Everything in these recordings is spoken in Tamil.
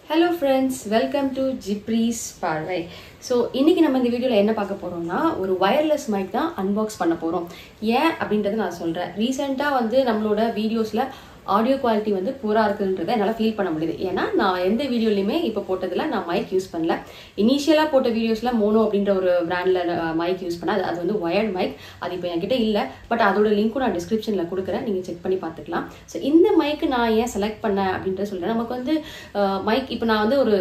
Hello friends, welcome to Jipri's Parvai. So, இன்னைக்கு நம்ம இந்த வீடியோல என்ன பார்க்க போறோம்னா ஒரு வயர்லெஸ் மைக் தான் அன்பாக்ஸ் பண்ண போறோம். ஏன் அப்படின்றத நான் சொல்றேன். ரீசன்ட்டா நம்மளோட வீடியோஸ்ல ஆடியோ குவாலிட்டி பூரா இருக்குன்றதை என்னால் ஃபீல் பண்ண முடியுது. ஏன்னா நான் எந்த வீடியோலையுமே இப்போ போட்டதில் நான் மைக் யூஸ் பண்ணல. இனிஷியலாக போட்ட வீடியோஸில் மோனோ அப்படின்ற ஒரு பிராண்டில் மைக் யூஸ் பண்ணேன். அது ஒயர்ட் மைக். அது இப்போ என்கிட்ட இல்லை. பட் அதோட லிங்க்கும் நான் டிஸ்கிரிப்ஷனில் கொடுக்குறேன். நீங்கள் செக் பண்ணி பார்த்துக்கலாம். ஸோ இந்த மைக்கு நான் ஏன் செலக்ட் பண்ணேன் அப்படின்றத சொல்கிறேன். நமக்கு மைக் இப்போ நான் ஒரு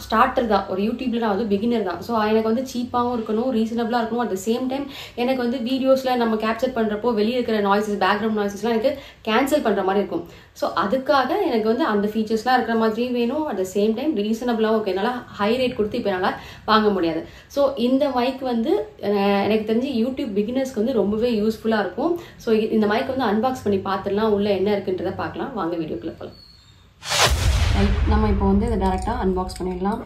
ஸ்டார்டர் தான், ஒரு யூடியூப்ல நான் பிகினர் தான். ஸோ எனக்கு சீப்பாகவும் இருக்கணும், ரீசனபிளாக இருக்கணும். அட் த சேம் டைம் எனக்கு வீடியோஸில் நம்ம கேப்சர் பண்ணுறப்போ வெளியே இருக்கிற நாய்ஸஸ், பேக்ரவுண்ட் நாய்ஸஸ்லாம் எனக்கு கேன்சல் பண்ணுற மாதிரி இருக்கும். ஸோ அதுக்காக எனக்கு அந்த ஃபீச்சர்ஸ்லாம் இருக்கிற மாதிரியும் வேணும். அட் த சேம் டைம் ரீசனபிளாகவும் இருக்கும். என்னால் ஹை ரேட் கொடுத்து இப்போ என்னால் வாங்க முடியாது. ஸோ இந்த மைக் எனக்கு தெரிஞ்சு யூடியூப் பிகினர்ஸ்க்கு ரொம்பவே யூஸ்ஃபுல்லாக இருக்கும். ஸோ இந்த மைக் அன்பாக்ஸ் பண்ணி பார்த்துடலாம், உள்ள என்ன இருக்குன்றதை பார்க்கலாம். வாங்க வீடியோக்குள்ள போகலாம். நம்ம இப்போ இதை டேரெக்டாக அன்பாக்ஸ் பண்ணிடலாம்.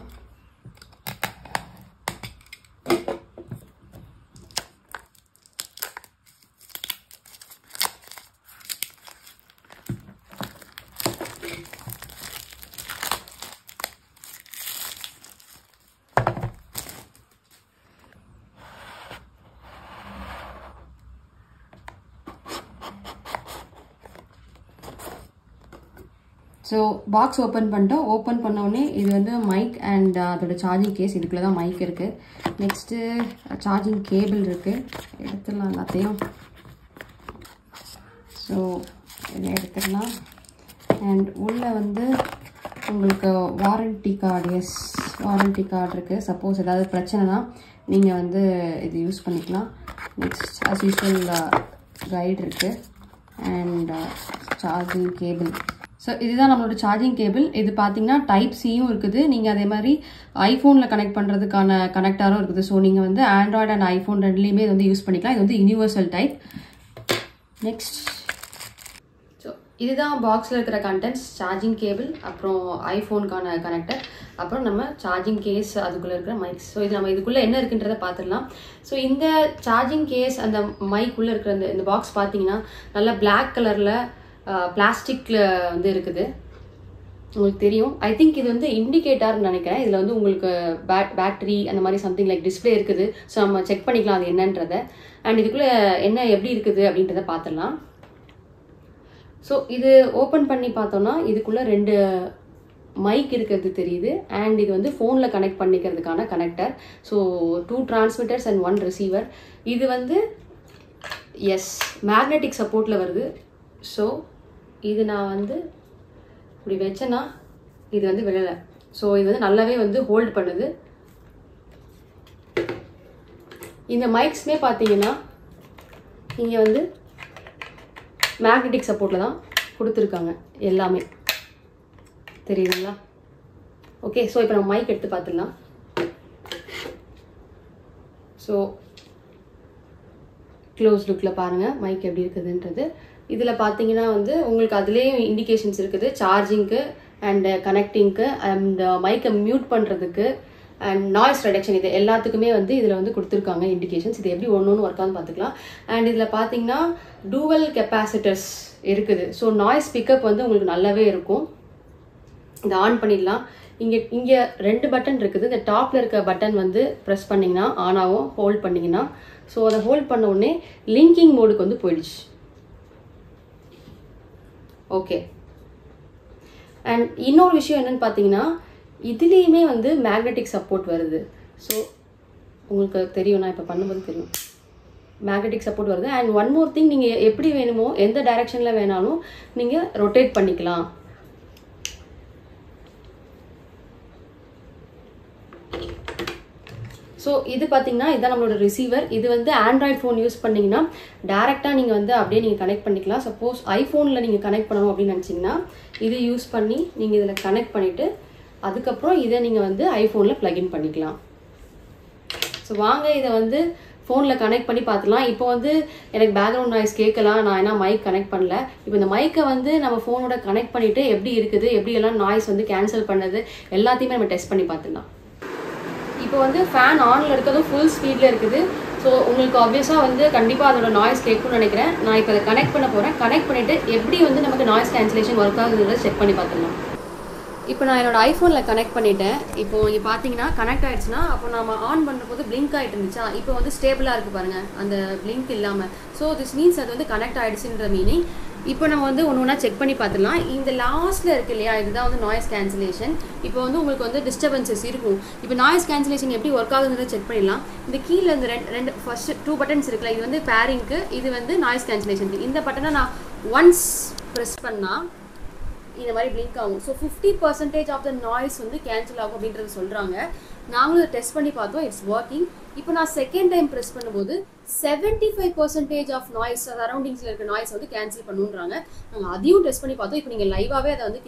ஸோ பாக்ஸ் ஓப்பன் பண்ணிட்டோம். ஓப்பன் பண்ணோடனே இது மைக் அண்ட் அதோட சார்ஜிங் கேஸ். இதுக்குள்ளே தான் மைக் இருக்குது. நெக்ஸ்ட்டு சார்ஜிங் கேபிள் இருக்குது. எடுத்துடலாம் எல்லாத்தையும். ஸோ இதை எடுத்துடலாம். அண்ட் உள்ளே உங்களுக்கு வாரண்டி கார்டு, வாரண்டி கார்டு இருக்குது. சப்போஸ் ஏதாவது பிரச்சனைனா நீங்கள் இது யூஸ் பண்ணிக்கலாம். நெக்ஸ்ட் அஸ் யூஸ்வல் கைடு இருக்குது அண்ட் சார்ஜிங் கேபிள். ஸோ இதுதான் நம்மளோட சார்ஜிங் கேபிள். இது பார்த்தீங்கன்னா டைப் சியும் இருக்குது. நீங்கள் அதே மாதிரி ஐஃபோனில் கனெக்ட் பண்ணுறதுக்கான கனெக்டரும் இருக்குது. ஸோ நீங்கள் ஆண்ட்ராய்டு அண்ட் ஐஃபோன் ரெண்டுலேயுமே யூஸ் பண்ணிக்கலாம். இது யூனிவர்சல் டைப். நெக்ஸ்ட் ஸோ இதுதான் பாக்ஸில் இருக்கிற கண்டென்ட்ஸ். சார்ஜிங் கேபிள், அப்புறம் ஐஃபோனுக்கான கனெக்டர், அப்புறம் நம்ம சார்ஜிங் கேஸ், அதுக்குள்ளே இருக்கிற மைக்ஸ். ஸோ இது நம்ம இதுக்குள்ளே என்ன இருக்குன்றதை பார்த்துடலாம். ஸோ இந்த சார்ஜிங் கேஸ், அந்த மைக்குள்ளே இருக்கிற இந்த பாக்ஸ் பார்த்தீங்கன்னா நல்லா பிளாக் கலரில் பிளாஸ்டிக்ல இருக்குது. உங்களுக்கு தெரியும். ஐ திங்க் இது இண்டிகேட்டர்னு நினைக்கிறேன். இதில் உங்களுக்கு பேட்டரி அந்த மாதிரி சம்திங் லைக் டிஸ்பிளே இருக்குது. ஸோ நம்ம செக் பண்ணிக்கலாம் அது என்னன்றதை. அண்ட் இதுக்குள்ளே என்ன எப்படி இருக்குது அப்படின்றத பார்த்துடலாம். ஸோ இது ஓப்பன் பண்ணி பார்த்தோம்னா இதுக்குள்ளே 2 மைக் இருக்கிறது தெரியுது. அண்ட் இது ஃபோனில் கனெக்ட் பண்ணிக்கிறதுக்கான connector. So 2 transmitters and 1 receiver. இது எஸ் மேக்னெட்டிக் சப்போர்ட்டில் வருது. ஸோ இது நான் இப்படி வச்சேன்னா இது விழலை. ஸோ இது நல்லாவே ஹோல்ட் பண்ணுது. இந்த மைக்ஸ்மே பார்த்தீங்கன்னா இங்கே மேக்னெட்டிக் சப்போர்ட்டில் தான் கொடுத்துருக்காங்க எல்லாமே. தெரியுதுங்களா? ஓகே, ஸோ இப்போ நம்ம மைக் எடுத்து பார்த்துடலாம். ஸோ க்ளோஸ் லுக்கில் பாருங்கள் மைக் எப்படி இருக்குதுன்றது. இதில் பார்த்தீங்கன்னா உங்களுக்கு அதுலேயும் இண்டிகேஷன்ஸ் இருக்குது. சார்ஜிங்க்கு அண்ட் கனெக்டிங்க்கு அண்ட் மைக்கை மியூட் பண்ணுறதுக்கு அண்ட் நாய்ஸ் ரெடக்ஷன், இது எல்லாத்துக்குமே இதில் கொடுத்துருக்காங்க இண்டிகேஷன்ஸ். இது எப்படி ஒன்று ஒர்க் ஆகுன்னு பார்த்துக்கலாம். அண்ட் இதில் பார்த்தீங்கன்னா டூவல் கெப்பாசிட்டர்ஸ் இருக்குது. ஸோ நாய்ஸ் பிக்கப் உங்களுக்கு நல்லாவே இருக்கும். இதை ஆன் பண்ணிடலாம். இங்கே 2 பட்டன் இருக்குது. இந்த டாப்பில் இருக்க பட்டன் ப்ரெஸ் பண்ணிங்கன்னா ஆன் ஆகும், ஹோல்ட் பண்ணிங்கன்னா. ஸோ அதை ஹோல்ட் பண்ண உடனே லிங்கிங் மோடுக்கு போயிடுச்சு. ஓகே. அண்ட் இன்னொரு விஷயம் என்னன்னு பார்த்தீங்கன்னா இதுலேயுமே மேக்னெட்டிக் சப்போர்ட் வருது. ஸோ உங்களுக்கு தெரியும், நான் இப்போ பண்ணும்போது தெரியும் மேக்னெட்டிக் சப்போர்ட் வருது. அண்ட் ஒன் மோர் திங், நீங்கள் எப்படி வேணுமோ எந்த டைரக்ஷனில் வேணாலும் நீங்கள் ரொட்டேட் பண்ணிக்கலாம். ஸோ இது பார்த்தீங்கன்னா இதுதான் நம்மளோட ரிசீவர். இது ஆண்ட்ராய்ட் ஃபோன் யூஸ் பண்ணிங்கன்னா டேரெக்டாக நீங்கள் அப்படியே நீங்கள் கனெக்ட் பண்ணிக்கலாம். சப்போஸ் ஐஃபோனில் நீங்கள் கனெக்ட் பண்ணணும் அப்படின்னு நினச்சிங்கன்னா இது யூஸ் பண்ணி நீங்கள் இதில் கனெக்ட் பண்ணிவிட்டு அதுக்கப்புறம் இதை நீங்கள் ஐஃபோனில் ப்ளக்இன் பண்ணிக்கலாம். ஸோ வாங்க இதை ஃபோனில் கனெக்ட் பண்ணி பார்த்துலாம். இப்போ எனக்கு பேக்ரவுண்ட் நாய்ஸ் கேட்கலாம், நான் ஏன்னா மைக் கனெக்ட் பண்ணல. இப்போ இந்த மைக்கை நம்ம ஃபோனோட கனெக்ட் பண்ணிவிட்டு எப்படி இருக்குது, எப்படியெல்லாம் நாய்ஸ் கேன்சல் பண்ணது எல்லாத்தையுமே நம்ம டெஸ்ட் பண்ணி பார்த்துடலாம். இப்போ ஃபேன் ஆனில் இருக்கிறதும் ஃபுல் ஸ்பீடில் இருக்குது. ஸோ உங்களுக்கு ஆப்வியஸாக கண்டிப்பாக அதோட நாய்ஸ் கேட்கும்னு நினைக்கிறேன். நான் இப்போ அதை கனெக்ட் பண்ண போகிறேன். கனெக்ட் பண்ணிவிட்டு எப்படி நமக்கு நாய்ஸ் கேன்சலேஷன் ஒர்க் ஆகுதுன்றதை செக் பண்ணி பார்த்துடலாம். இப்போ நான் என்னோட ஐஃபோனில் கனெக்ட் பண்ணிட்டேன். இப்போ இங்கே பார்த்தீங்கன்னா கனெக்ட் ஆகிடுச்சுன்னா அப்போ நம்ம ஆன் பண்ணும்போது பிளிங்க் ஆகிட்டு இருந்துச்சா, இப்போ வந்து ஸ்டேபிளாக இருக்குது பாருங்கள் அந்த பிளிங்க் இல்லாமல். ஸோ திஸ் மீன்ஸ் அது வந்து கனெக்ட் ஆகிடுச்சுன்ற மீனிங். இப்போ நம்ம வந்து ஒன்று ஒன்றா செக் பண்ணி பார்த்துடலாம். இந்த லாஸ்ட்டில் இருக்குது இல்லையா, இதுதான் வந்து நாய்ஸ் கேன்சலேஷன். இப்போ வந்து உங்களுக்கு வந்து டிஸ்டர்பன்சஸ் இருக்கும். இப்போ நாய்ஸ் கேன்சலேஷன் எப்படி ஒர்க் ஆகுதுன்றதை செக் பண்ணிடலாம். இந்த கீழே இந்த ரெண்டு ஃபர்ஸ்ட் 2 பட்டன்ஸ் இருக்குல்ல, இது வந்து பேரிங்க்கு, இது வந்து நாய்ஸ் கேன்சலேஷனுக்கு. இந்த பட்டனை நான் ஒன்ஸ் ப்ரெஸ் பண்ணால் இந்த மாதிரி பிளிங்க் ஆகும். ஸோ 50% ஆஃப் த நாய்ஸ் வந்து கேன்சல் ஆகும் அப்படின்றது சொல்கிறாங்க. நாங்களும் இதை டெஸ்ட் பண்ணி பார்த்தோம், இட்ஸ் ஒர்க்கிங். இப்போ நான் செகண்ட் டைம் ப்ரெஸ் பண்ணும்போது 75% ஆஃப் நாய்ஸ், சரௌண்டிங்ஸில் இருக்க நாய்ஸ் வந்து கேன்சல் பண்ணுன்றாங்க. நாங்கள் அதையும் டெஸ்ட் பண்ணி பார்த்தோம். இப்போ நீங்கள் லைவாகவே அதை வந்து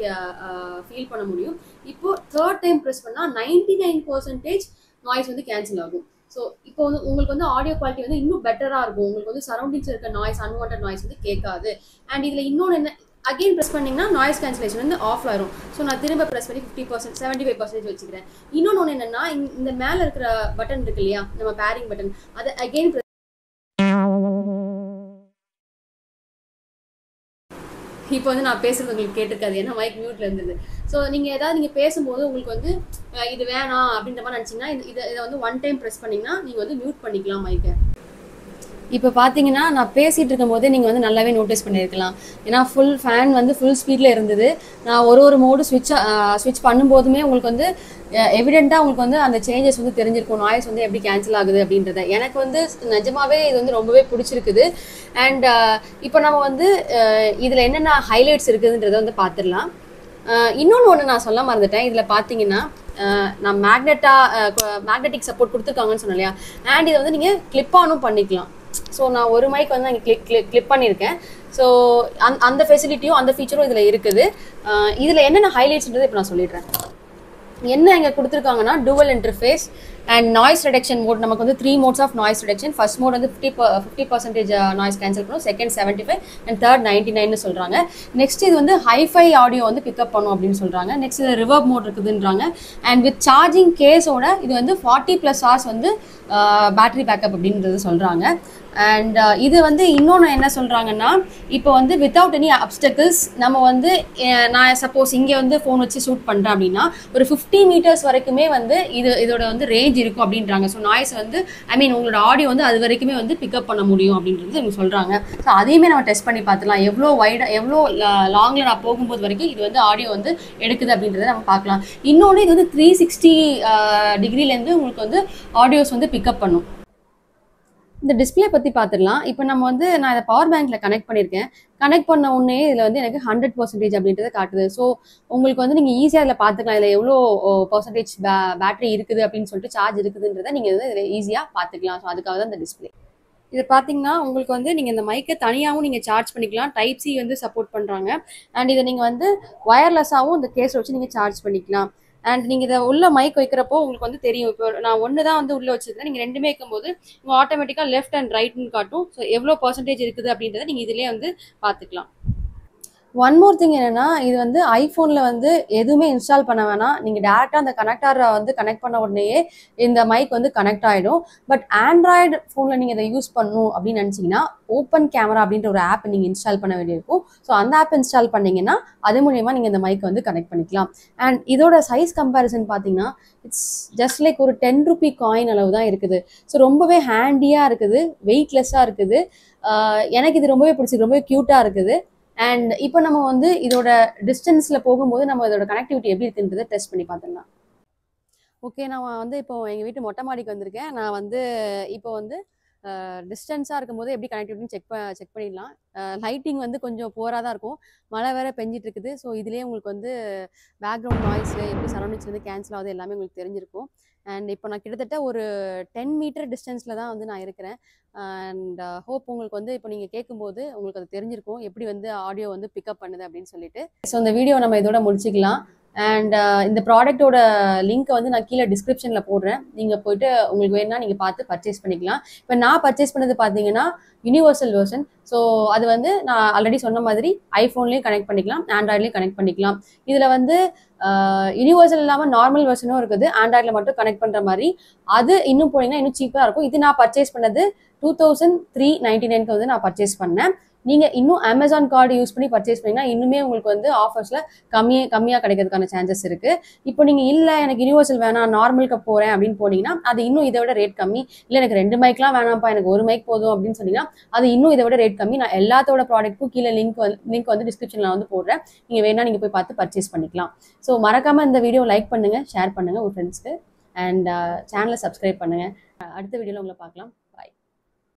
ஃபீல் பண்ண முடியும். இப்போ தேர்ட் டைம் ப்ரெஸ் பண்ணால் 99% நாய்ஸ் வந்து கேன்சல் ஆகும். ஸோ இப்போ வந்து உங்களுக்கு வந்து ஆடியோ குவாலிட்டி வந்து இன்னும் பெட்டராக இருக்கும். உங்களுக்கு வந்து சரௌண்டிங்ஸ் இருக்க நாய்ஸ், அன்வான்ட் நாய்ஸ் வந்து கேட்காது. அண்ட் இதில் இன்னொன்று என்ன, அகெயின் ப்ரெஸ் பண்ணிங்கன்னா நாய்ஸ் கேன்சலேஷன் வந்து ஆஃப் ஆயிரும். ஸோ நான் திரும்ப ப்ரெஸ் பண்ணி 50%, 75% வச்சுக்கிறேன். இன்னொன்று ஒன்று என்னென்னா, இந்த மேலே இருக்கிற பட்டன் இருக்கு இல்லையா, நம்ம பேரிங் பட்டன், அதை அகெயின் இப்போ வந்து நான் பேசுறது உங்களுக்கு கேட்டிருக்காது, ஏன்னா மைக் மியூட்ல இருந்தது. ஸோ நீங்கள் ஏதாவது நீங்கள் பேசும்போது உங்களுக்கு வந்து இது வேணாம் அப்படின்ற மாதிரி நினச்சிங்கன்னா இதை வந்து 1 டைம் ப்ரெஸ் பண்ணிங்கன்னா நீங்கள் வந்து மியூட் பண்ணிக்கலாம் மைக்கை. இப்போ பார்த்தீங்கன்னா நான் பேசிகிட்டு இருக்கும்போதே நீங்கள் வந்து நல்லாவே நோட்டீஸ் பண்ணியிருக்கலாம். ஏன்னா ஃபேன் வந்து ஃபுல் ஸ்பீடில் இருந்தது. நான் ஒரு மோடு ஸ்விட்ச் பண்ணும்போதுமே உங்களுக்கு வந்து எவிடெண்ட்டாக உங்களுக்கு வந்து அந்த சேஞ்சஸ் வந்து தெரிஞ்சிருக்கும், நாய்ஸ் வந்து எப்படி கேன்சல் ஆகுது அப்படின்றத. எனக்கு வந்து நிஜமாவே இது வந்து ரொம்பவே பிடிச்சிருக்குது. அண்ட் இப்போ நம்ம வந்து இதில் என்னென்ன ஹைலைட்ஸ் இருக்குதுன்றதை வந்து பார்த்துடலாம். இன்னொன்று நான் சொல்ல மறந்துட்டேன். இதில் பார்த்தீங்கன்னா நான் மேக்னெட்டிக் சப்போர்ட் கொடுத்துருக்காங்கன்னு சொன்னேன் இல்லையா, அண்ட் இதை வந்து நீங்கள் கிளிப் ஆனும் பண்ணிக்கலாம். ஸோ நான் ஒரு மைக் வந்து நான் கிளிப் பண்ணியிருக்கேன். ஸோ அந்த ஃபெசிலிட்டியும் அந்த ஃபீச்சரும் இதில் இருக்குது. இதில் என்னென்ன ஹைலைட்ஸ்ன்றது இப்போ நான் சொல்லிடுறேன். என்ன இங்கே கொடுத்துருக்காங்கன்னா dual interface and noise reduction mode. நமக்கு வந்து 3 modes of noise reduction. First mode வந்து 50% நாய்ஸ் கேன்சல் பண்ணும், செகண்ட் 75 அண்ட் தேர்ட் 99 சொல்கிறாங்க. நெக்ஸ்ட் இது வந்து ஹைஃபை ஆடியோ வந்து பிக்கப் பண்ணும் அப்படின்னு சொல்கிறாங்க. நெக்ஸ்ட் இது ரிவர்ப் மோட் இருக்குதுன்றாங்க. அண்ட் வித் சார்ஜிங் கேஸோட இது வந்து 40+ hours வந்து பேட்டரி பேக்கப் அப்படின்றது சொல்கிறாங்க. அண்ட் இது வந்து இன்னொன்று என்ன சொல்கிறாங்கன்னா, இப்போ வந்து வித்தவுட் எனி அப்டக்கிள்ஸ் நம்ம வந்து நான் சப்போஸ் இங்கே வந்து ஃபோன் வச்சு ஷூட் பண்ணுறேன் அப்படின்னா ஒரு 50 meters வரைக்குமே வந்து இதோட வந்து ரேஞ்ச் இருக்கும் அப்படின்றாங்க. ஸோ நாய்ஸ் வந்து உங்களோட ஆடியோ வந்து அது வரைக்குமே வந்து பிக்கப் பண்ண முடியும் அப்படின்றது இவங்க சொல்கிறாங்க. ஸோ அதையுமே நம்ம டெஸ்ட் பண்ணி பார்த்துலாம். எவ்வளோ லாங்கில் நான் போகும்போது வரைக்கும் இது வந்து ஆடியோ வந்து எடுக்குது அப்படின்றத நம்ம பார்க்கலாம். இன்னொன்று இது வந்து 360 டிகிரிலேருந்து உங்களுக்கு வந்து ஆடியோஸ் வந்து பிக்கப் பண்ணும். இந்த டிஸ்பிளே பற்றி பார்த்துடலாம். இப்போ நம்ம வந்து நான் இதை பவர் பேங்க்கில் கனெக்ட் பண்ணியிருக்கேன். கனெக்ட் பண்ண உடனே இதில் வந்து எனக்கு 100% அப்படின்றத காட்டுது. ஸோ உங்களுக்கு வந்து நீங்கள் ஈஸியாக இதில் பார்த்துக்கலாம், இதில் எவ்வளோ பர்சன்டேஜ் பேட்டரி இருக்குது அப்படின்னு சொல்லிட்டு, சார்ஜ் இருக்குதுன்றதை நீங்கள் வந்து இதில் ஈஸியாக பார்த்துக்கலாம். ஸோ அதுக்காக தான் இந்த டிஸ்பிளே. இது பார்த்தீங்கன்னா உங்களுக்கு வந்து நீங்கள் இந்த மைக்கை தனியாகவும் நீங்கள் சார்ஜ் பண்ணிக்கலாம். டைப் சி வந்து சப்போர்ட் பண்ணுறாங்க. அண்ட் இதை நீங்கள் வந்து ஒயர்லெஸ்ஸாகவும் இந்த கேஸை வச்சு நீங்கள் சார்ஜ் பண்ணிக்கலாம். அண்ட் நீங்கள் இதை உள்ள மைக் வைக்கிறப்போ உங்களுக்கு வந்து தெரியும். இப்போ நான் ஒன்று தான் வந்து உள்ளே வச்சுருக்கேன். நீங்கள் 2மே வைக்கும்போது உங்கள் ஆட்டோமேட்டிக்காக லெஃப்ட் அண்ட் ரைட்னு காட்டும். ஸோ எவ்வளோ பர்சன்டேஜ் இருக்குது அப்படின்றத நீங்கள் இதிலே வந்து பார்த்துக்கலாம். ஒன் மோர் திங் என்னென்னா, இது வந்து ஐஃபோனில் வந்து எதுவுமே இன்ஸ்டால் பண்ண வேணாம். நீங்கள் டேரெக்டாக அந்த கனெக்டரை வந்து கனெக்ட் பண்ண உடனேயே இந்த மைக் வந்து கனெக்ட் ஆகிடும். பட் ஆண்ட்ராய்டு ஃபோனில் நீங்கள் இதை யூஸ் பண்ணணும் அப்படின்னு நினச்சிங்கன்னா ஓப்பன் கேமரா அப்படின்ற ஒரு ஆப் நீங்கள் இன்ஸ்டால் பண்ண வேண்டியிருக்கும். ஸோ அந்த ஆப் இன்ஸ்டால் பண்ணிங்கன்னா அது மூலயமா நீங்கள் இந்த மைக்கை வந்து கனெக்ட் பண்ணிக்கலாம். அண்ட் இதோட சைஸ் கம்பேரிசன் பார்த்தீங்கன்னா இட்ஸ் ஜஸ்ட் லைக் ஒரு 10 rupee காயின் அளவு தான் இருக்குது. ஸோ ரொம்பவே ஹேண்டியாக இருக்குது, வெயிட்லெஸ்ஸாக இருக்குது. எனக்கு இது ரொம்பவே பிடிச்சிருக்கு, ரொம்பவே க்யூட்டாக இருக்குது. அண்ட் இப்போ நம்ம வந்து இதோட டிஸ்டன்ஸில் போகும்போது நம்ம இதோட கனெக்டிவிட்டி எப்படி இருக்குன்றதை டெஸ்ட் பண்ணி பார்த்துடலாம். ஓகே, நான் வந்து இப்போ எங்கள் வீட்டு மொட்டை மாடிக்கு வந்திருக்கேன். நான் வந்து இப்போ வந்து டிஸ்டன்ஸாக இருக்கும்போது எப்படி கனெக்டிவிட்டின்னு செக் பண்ணிடலாம். லைட்டிங் வந்து கொஞ்சம் போராக தான் இருக்கும், மழை வேறு பெஞ்சிட்டு இருக்குது. ஸோ இதுலேயே உங்களுக்கு வந்து பேக்ரவுண்ட் நாய்ஸ் எப்படி சரௌண்டிங்ஸ் வந்து கேன்சல் ஆகுது எல்லாமே உங்களுக்கு தெரிஞ்சிருக்கும். அண்ட் இப்போ நான் கிட்டத்தட்ட ஒரு 10 meter டிஸ்டன்ஸில் தான் வந்து நான் இருக்கிறேன். அண்ட் ஹோப் உங்களுக்கு வந்து இப்போ நீங்கள் கேட்கும்போது உங்களுக்கு அது தெரிஞ்சிருக்கும் எப்படி வந்து ஆடியோ வந்து பிக்கப் பண்ணுது அப்படின்னு சொல்லிட்டு. ஸோ இந்த வீடியோ நம்ம இதோட முடிச்சுக்கலாம். அண்ட் இந்த ப்ராடக்டோட லிங்க்கை வந்து நான் கீழே டிஸ்கிரிப்ஷனில் போடுறேன். நீங்கள் போய்ட்டு உங்களுக்கு வேணும்னா நீங்கள் பார்த்து பர்ச்சேஸ் பண்ணிக்கலாம். இப்போ நான் பர்ச்சேஸ் பண்ணது பார்த்தீங்கன்னா யூனிவர்சல் வெர்ஷன். ஸோ அது வந்து நான் ஆல்ரெடி சொன்ன மாதிரி ஐஃபோன்லேயும் கனெக்ட் பண்ணிக்கலாம், ஆண்ட்ராய்ட்லேயும் கனெக்ட் பண்ணிக்கலாம். இதில் வந்து யூனிவர்சல் இல்லாமல் நார்மல் வெர்ஷனும் இருக்குது, ஆண்ட்ராய்டில் மட்டும் கனெக்ட் பண்ணுற மாதிரி. அது இன்னும் போனீங்கன்னா இன்னும் சீப்பாக இருக்கும். இது நான் பர்ச்சேஸ் பண்ணது 2399 வந்து நான் பர்ச்சேஸ் பண்ணேன். நீங்கள் இன்னும் அமேசான் கார்டு யூஸ் பண்ணி பர்ச்சேஸ் பண்ணிங்கன்னா இன்னுமே உங்களுக்கு வந்து ஆஃபர்ஸில் கம்மியாக கிடைக்கிறதுக்கான சான்சஸ் இருக்குது. இப்போ நீங்கள் இல்லை எனக்கு யூனிவர்சல் வேணாம் நார்மலுக்கு போகிறேன் அப்படின்னு போனீங்கன்னா அது இன்னும் இதை விட ரேட் கம்மி. இல்லை எனக்கு 2 மைக்லாம் வேணாம்ப்பா எனக்கு 1 மைக் போதும் அப்படின்னு சொன்னீங்கன்னா அது இன்னும் இதை விட ரேட் கம்மி. நான் எல்லாத்தோட ப்ராடக்ட்டும் கீழே லிங்க் வந்து டிஸ்கிரிப்ஷனில் வந்து போடுறேன். நீங்கள் வேணா நீங்கள் போய் பார்த்து பர்ச்சேஸ் பண்ணிக்கலாம். ஸோ மறக்காமல் இந்த வீடியோ லைக் பண்ணுங்கள், ஷேர் பண்ணுங்கள் உங்கள் ஃப்ரெண்ட்ஸ்க்கு, அண்ட் சேனலை சப்ஸ்கிரைப் பண்ணுங்கள். அடுத்த வீடியோவில் உங்களை பார்க்கலாம்.